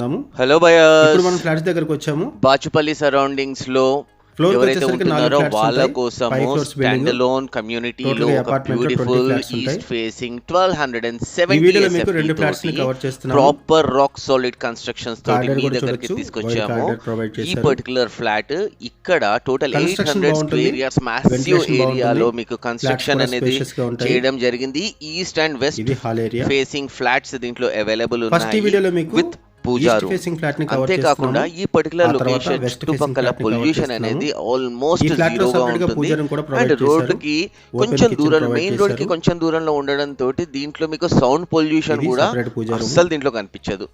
Hello ఇప్పుడు buyers, మనం flats దగ్గరకు వచ్చాము. బాచుపల్లి సరౌండింగ్స్ లో ఫ్లోర్ ఎవరైతే వచ్చేసరికి 4 ఉంటున్నారో ఫ్లాట్స్ వాళ్ళ ఉంటాయి. కోసము 5 ఫ్లోర్స్ బిల్డింగ్. స్టాండ్ అలోన్ కమ్యూనిటీలో టోటల్ ఒక అపార్ట్మెంట్ లో 20 బ్యూటిఫుల్ ఫ్లాట్స్ ఉంటాయి. ఈస్ట్ ఫేసింగ్ ఈ 1270 వీడియోలో మీకు SFT 2 ఫ్లాట్స్ ని తోటి కవర్ చేస్తున్నాము. ప్రాపర్ రాక్ సాలిడ్ కన్స్ట్రక్షన్స్ తోటి కార్డర్ మీ కూడా దగ్గరికి చూడొచ్చు. వైడ్ తీసుకొచ్చాము. కార్డర్ ప్రొవైడ్ ఈ చేశారు. పర్టికులర్ ఫ్లాట్ ఇక్కడ టోటల్ కన్స్ట్రక్షన్ 800 బాగుంటుంది. స్క్వేర్ యార్డ్స్ మ్యాసివ్ వెంటిలేషన్ ఏరియాలో బాగుంటుంది. మీకు ఫ్లాట్స్ కన్స్ట్రక్షన్ కూడా అనేది స్పేషియస్ గా ఉంటాయి. చేయడం జరిగింది. ఈస్ట్ అండ్ వెస్ట్ ఇది హాల్ ఏరియా. ఫేసింగ్ ఫ్లాట్స్ దీంట్లో అవైలబుల్ ఫస్ట్ ఈ ఉన్నాయి వీడియోలో మీకు విత్ పూజారు. ఫేసింగ్ ఫ్లాట్ ని కవర్ అంతేకాకుండా చేస్తున్నాము. ఈ పర్టికులర్ ఆ తర్వాత లొకేషన్ వెస్ట్ చుట్టుపక్కల ఫేసింగ్ ఫ్లాట్ ని కవర్ పొల్యూషన్ చేస్తున్నాము. అనేది ఆల్మోస్ట్ ఈ ఫ్లాట్ లో జీరోగా సెపరేట్ గా ఉంటుంది. పూజారం కూడా అండ్ ప్రొవైడ్ చేశారు. రోడ్డుకి ఓపెన్ కొంచెం కిచెన్ దూరం, ప్రొవైడ్ మెయిన్ రోడ్ కి చేశారు. కొంచెం దూరంలో ఉండడం తోటి దీంట్లో మీకు సౌండ్ పొల్యూషన్ ఇది కూడా సెపరేట్ పూజారం. అస్సలు దీంట్లో కనిపించదు.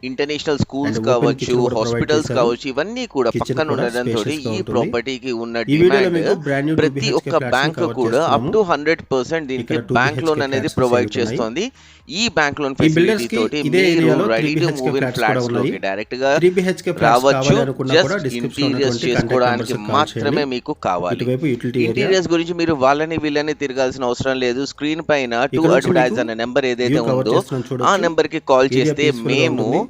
ఇంటర్నేషనల్ స్కూల్స్ అండ్ ఓపెన్ కావచ్చు, కిచెన్ కూడా ప్రొవైడ్ హాస్పిటల్స్ చేశారు. కావచ్చు, ఇవన్నీ కూడా కిచెన్ పక్కన కూడా ఉండడం తోటి స్పేషియస్ గా ఈ ఉంటుంది. ప్రాపర్టీకి ఉన్న ఈ వీడియోలో మీకు డిమాండ్ బ్రాండ్ న్యూ ప్రతి 2 ఒక్క BHK ఫ్లాట్స్ ని బ్యాంక్ కవర్ కూడా అప్ చేస్తున్నాము. టు 100% దీనికి ఇక్కడ 2 బ్యాంక్ BHK లోన్ అనేది ఫ్లాట్స్ ప్రొవైడ్ సేల్ ఉన్నాయి. చేస్తోంది. ఈ బ్యాంక్ లోన్ ఈ బిల్డర్స్ ఫెసిలిటీ కి తోటి ఇదే మీరు ఏరియాలో 3 ready to BHK move in flats కూడా ఫ్లాట్స్ ఉన్నాయి. లోకి డైరెక్ట్ గా 3 BHK ఫ్లాట్స్ రావచ్చు. కావాలనుకున్నా కూడా జస్ట్ డిస్క్రిప్షన్ లో ఇంటీరియర్స్ ఉన్నటువంటి కాంటాక్ట్ చేసుకోవడానికి నెంబర్స్ కాల్ మాత్రమే చేయండి. మీకు కావాలి. ఇటువైపు యూటిలిటీ ఏరియా. ఇంటీరియర్స్ గురించి మీరు వాళ్ళని వీళ్ళని తిరగాల్సిన అవసరం లేదు. స్క్రీన్ పైన టు ఇక్కడ నుంచి అడ్వర్టైజ్ మీకు అనే నెంబర్ ఏదైతే వ్యూ కవర్ ఉందో చేస్తున్నాం ఆ చూడొచ్చు. నెంబర్ కి కాల్ ఏరియా చేస్తే పీస్ఫుల్ గా మేము ఉంటుంది.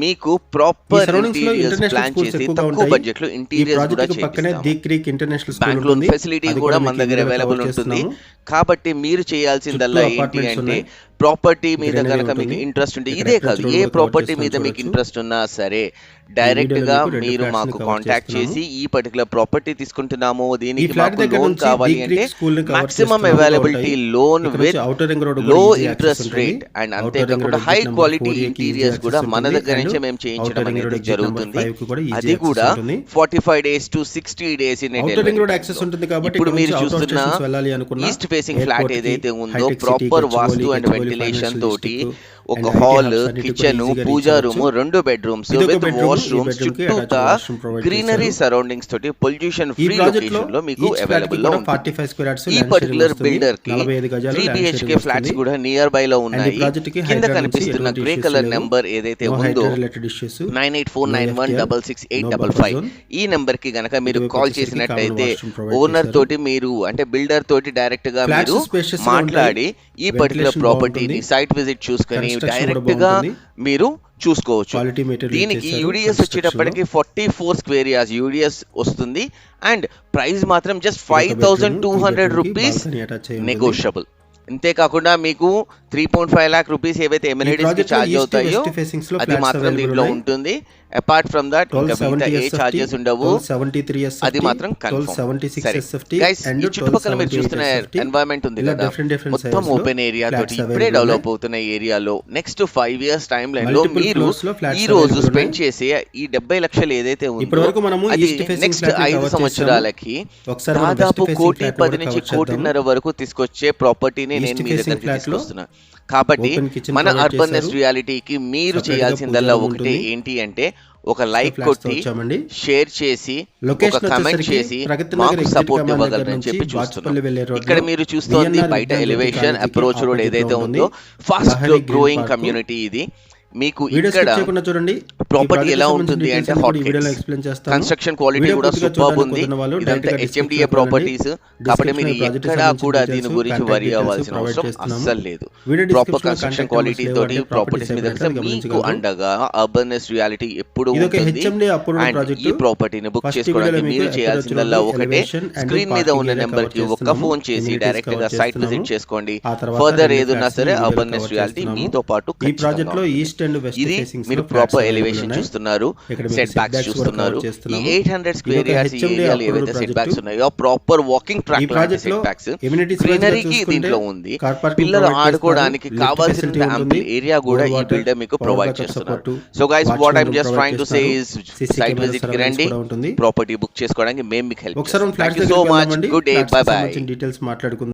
మీకు ఈ ప్రాపర్ సరౌండింగ్స్ లో ఇంటీరియర్స్ ఇంటర్నేషనల్ ప్లాన్ స్కూల్స్ చేసి ఎక్కువగా తక్కువ ఉంటాయి. బడ్జెట్ లో ఈ ఇంటీరియర్స్ కూడా ప్రాజెక్ట్ కి పక్కనే చేపిస్తాము. The Creek International School bank loan ఉంటుంది. ఫెసిలిటీ అది కూడా కూడా మన మీకు దగ్గర ఇందులో అవైలబుల్ కవర్ ఉంటుంది. చేస్తున్నాము. కాబట్టి మీరు చేయాల్సిందల్లా చుట్టూ ఏంటి అపార్ట్మెంట్స్ అంటే ఉన్నాయి. ప్రాపర్టీ మీద గ్రీనరీ కనుక మీకు ఉంటుంది. ఇంట్రెస్ట్ ఉంటే ఇక్కడ ఇదే కాదు, అప్రోచ్ రోడ్ ఏ కూడా కవర్ ప్రాపర్టీ చేస్తున్నాం మీద మీకు చూడొచ్చు. ఇంట్రెస్ట్ ఉన్నా సరే ఈ డైరెక్ట్ వీడియోలో గా మీకు 2 మీరు ఫ్లాట్స్ ని మాకు కవర్ కాంటాక్ట్ చేస్తున్నాము. చేసి ఈ పర్టికులర్ ప్రాపర్టీ తీసుకుంటున్నాము, ఈ దీనికి ఫ్లాట్ మాకు దగ్గర లోన్ నుంచి కావాలి ది అంటే క్రీక్ స్కూల్ ని కవర్ మాక్సిమం చేస్తున్నాము. అవైలబిలిటీ లోన్ ఇక్కడ విత్ నుంచి ఔటర్ రింగ్ రోడ్ లో కూడా ఈజీ ఇంట్రెస్ట్ యాక్సెస్ ఉంటుంది. రేట్ అండ్ ఔటర్ రింగ్ అంతేకాకుండా road high exit number quality 4A కి ఈజీ ఇంటీరియర్స్ కూడా యాక్సెస్ మన ఉంటుంది. దగ్గర అండ్ నుంచే మేము చేయించడం ఔటర్ రింగ్ రోడ్ అనేది ఎగ్జిట్ నెంబర్ జరుగుతుంది. 5 కి కూడా ఈజీ అది యాక్సెస్ కూడా ఉంటుంది. 45 days to 60 days in outer ring road access ఉంటుంది కాబట్టి ఇప్పుడు ఇక్కడ మీరు నుంచి అవుట్ ఆఫ్ చూస్తున్న స్టేషన్స్ వెళ్ళాలి అనుకున్నా ఈస్ట్ ఫేసింగ్ ఫ్లాట్ ఎయిర్పోర్ట్ కి, ఏదైతే ఉందో హైటెక్ సిటీ, ప్రాపర్ గచ్చిబౌలి, వాస్తు అండ్ గచ్చిబౌలి వెంటిలేషన్ ఫైనాన్షియల్ తోటి డిస్ట్రిక్ట్ ఒక అండ్ ఐటీ హాల్, హబ్స్ అన్నిటి కూడా కిచెన్, ఈజీగా పూజా రీచ్ రూమ్, అవ్వచ్చు. 2 బెడ్రూమ్స్ ఇదొక విత్ బెడ్రూమ్. ఈ వాష్రూమ్స్ బెడ్రూమ్ కి చుట్టూతా అటాచ్డ్ వాష్రూమ్ ప్రొవైడ్ గ్రీనరీ చేశారు. సరౌండింగ్స్ తోటి పొల్యూషన్ ఈ ఫ్రీ ప్రాజెక్ట్ లో లొకేషన్ లో మీకు ఈచ్ ఫ్లాట్ కి అవైలబుల్ లో కూడా ఉంటుంది. 45 స్క్వేర్ యార్డ్స్ ఈ ల్యాండ్ షేరింగ్ పర్టికులర్ వస్తుంది. బిల్డర్ కి 45 గజాలు 3 ల్యాండ్ BHK షేరింగ్ ఫ్లాట్స్ వస్తుంది. కూడా నియర్ బై లో అండ్ ఈ ఉన్నాయి. ప్రాజెక్ట్ కి కింద హైడ్రా నుంచి కనిపిస్తున్న ఎటువంటి గ్రే ఇష్యూస్ కలర్ లేవు. నెంబర్ ఏదైతే నో ఉందో HYDRAA related issues, no FTL, no buffer 9849168555 zone. ఈ నెంబర్ కి గనక మీరు ఇటువైపు కాల్ వచ్చేసరికి కామన్ చేసినట్టయితే వాష్రూమ్ ప్రొవైడ్ ఓనర్ చేశారు. తోటి మీరు అంటే బిల్డర్ తోటి డైరెక్ట్ గా ఫ్లాట్స్ మీరు స్పేషియస్ గా మాట్లాడి ఉంటాయి. ఈ పర్టికులర్ వెంటిలేషన్ ప్రాపర్టీని బాగుంటుంది. సైట్ విజిట్ చూసుకొని కన్స్ట్రక్షన్ కూడా డైరెక్ట్ గా బాగుంటుంది. మీరు చూసుకోవచ్చు. క్వాలిటీ మెటీరియల్ దీనికి చేశారు యూడిఎస్ కన్స్ట్రక్షన్ లో. వచ్చేటప్పటికి 44 స్క్వేర్ యార్డ్స్ యూడిఎస్ వస్తుంది. అండ్ ప్రైస్ మాత్రం జస్ట్ ఇదొక బెడ్రూమ్. ఈ 5200 బెడ్రూమ్ కి రూపీస్ బాల్కనీ అటాచ్ అయి ఉంటుంది. నెగోషియబుల్. అంతేకాకుండా మీకు 3.5 lakh రూపీస్ ఏవైతే ఈ ఎమ్యూనిటీస్ కి ప్రాజెక్ట్ లో ఛార్జ్ ఈస్ట్ అవుతాయో వెస్ట్ ఫేసింగ్స్ లో అది ఫ్లాట్స్ మాత్రం అవైలబుల్ దీంట్లో ఉన్నాయి. ఉంటుంది. అపార్ట్ ఫ్రమ్ దట్ ఇంకా మిగతా 1270 ఏ SFT, ఛార్జెస్ ఉండవు. 1273 SFT, అది మాత్రం కన్ఫర్మ్. 1276 సరే SFT గైస్, అండ్ ఈ చుట్టుపక్కల మీరు 1278 చూస్తున్న SFT ఎన్వైరన్మెంట్ ఉంది ఇలా కదా, డిఫరెంట్ మొత్తం సైజెస్ లో ఓపెన్ ఏరియా తోటి ఫ్లాట్స్ ఇప్పుడే అవైలబుల్ డెవలప్ ఉన్నాయి. అవుతున్న ఏరియాలో నెక్స్ట్ 5 years టైం లైన్ లో మల్టిపుల్ మీరు ఫ్లోర్స్ లో ఫ్లాట్స్ ఈ రోజు అవైలబుల్ స్పెండ్ ఉన్నాయి. చేసే ఈ 70 లక్షలు ఏదైతే ఇప్పటి ఉందో వరకు మనము అది ఈస్ట్ ఫేసింగ్ నెక్స్ట్ ఫ్లాట్ ని 5 కవర్ చేసాము. సంవత్సరాలకి ఒకసారి మనం వెస్ట్ దాదాపు ఫేసింగ్ 1.10 ఫ్లాట్ కూడా నుంచి కవర్ చేద్దాము. 1.5 వరకు తీసుకొచ్చే ప్రాపర్టీని ఈస్ట్ నేను మీ ఫేసింగ్ దగ్గరికి ఫ్లాట్ లో తీసుకొస్తున్నా. కాబట్టి ఓపెన్ కిచెన్ మన ప్రొవైడ్ అర్బన్ నెస్ట్ చేశారు. రియాలిటీకి మీరు సపరేట్ గా చేయాల్సిందల్లా పూజ రూమ్ ఒకటే ఉంటుంది. ఏంటి అంటే ఒక లైక్ ఫ్లాట్స్ తో కొట్టి వచ్చామండి. షేర్ చేసి ఒక లొకేషన్ కమెంట్ వచ్చేసరికి చేసి ప్రగతి నగర్ మాకు ఎగ్జిట్ సపోర్ట్ కమాండ్ దగ్గర ఇవ్వగలరని నుంచి చెప్పి బాచుపల్లి చూస్తున్నాం. వెళ్ళే రోడ్ ఇక్కడ లో మీరు చూస్తోంది DNR బయట విజ్ఞాన్ జ్యోతి ఎలివేషన్ కాలేజీకి అప్రోచ్ రోడ్ ఆపోజిట్ లో ఏదైతే ఉంటుంది. ఉందో fast Lahari green growing park. Community ఇది. మీకు వీడియో ఇక్కడ స్కిప్ చేయకుండా చూడండి. ప్రాపర్టీ ఎలా ఉంటుంది అంటే హాట్ ఈ వీడియోలో ఎక్స్ప్లెయిన్ చేస్తాను. కన్స్ట్రక్షన్ క్వాలిటీ వీడియో కూడా పూర్తిగా సూపర్ చూడడానికి ఉంది. కుదిరిన వాళ్ళు ఇదంతా డైరెక్ట్ గా HMDA description ప్రాపర్టీస్ చూడండి. కాబట్టి మీరు Description లో project ఎక్కడా సంబంధించిన కూడా details, దీని గురించి contact వరి details అవ్వాల్సిన provide అవసరం చేస్తున్నాము. అస్సలు లేదు. వీడియో ప్రాపర్ description లో కన్స్ట్రక్షన్ contact క్వాలిటీ numbers తోటి లేవు అంటే ప్రాపర్టీస్ property మీద separate గా మీకు గమనించగలరు. అండగా అర్బన్ నెస్ట్ రియాలిటీ ఎప్పుడు ఇది ఒక ఉంటుంది. HMDA approved and project. ఈ ప్రాపర్టీని బుక్ ఫస్ట్ చేసుకోవడానికి వీడియోలో మీరు మీకు చేయాల్సిందల్లా approach ఒకటే elevation and స్క్రీన్ మీద parking ఉన్న area నెంబర్ cover కి ఒక్క చేస్తున్నాము. ఫోన్ చేసి Amenities డైరెక్ట్ గా cover సైట్ చేస్తున్నాము. విజిట్ చేసుకోండి. ఆ తర్వాత ఫర్దర్ రెండు ఏదున్నా flats సరే ని వీడియోలో అర్బన్ cover నెస్ట్ రియాలిటీ చేస్తున్నాము. మీతో పాటు ఈ ప్రాజెక్ట్ లో ఖచ్చితంగా ఈస్ట్ అండ్ వెస్ట్ ఇది ఫేసింగ్స్ మీరు లో ఫ్లాట్స్ ప్రాపర్ అవైలబుల్ ఎలివేషన్ ఉన్నాయి. చూస్తున్నారు. ఇక్కడ మీకు సెట్ బ్యాక్స్ setbacks కూడా చూస్తున్నారు. cover ఈ చేస్తున్నాము. 800 ఇది స్క్వేర్ ఒక యార్డ్స్ HMDA ఏరియాలో approved ఏవైతే సెట్ project. బ్యాక్స్ ఉన్నాయో ప్రాపర్ వాకింగ్ ఈ ట్రాక్ లాంటి ప్రాజెక్ట్ లో సెట్ బ్యాక్స్ ఎమ్యూనిటీస్ గ్రీనరీకి దీంట్లో ఉంది. పిల్లలు ఆడుకోవడానికి కావాల్సిన యాంపుల్ ఏరియా కూడా ఈ బిల్డర్ మీకు ప్రొవైడ్ చేస్తున్నారు. So guys what I'm just trying to say is site visit కి రండి, ప్రాపర్టీ బుక్ చేసుకోవడానికి మేము మీకు హెల్ప్ చేస్తాం. Thank you so much. Good day, bye bye. Details మాట్లాడుకుందాం.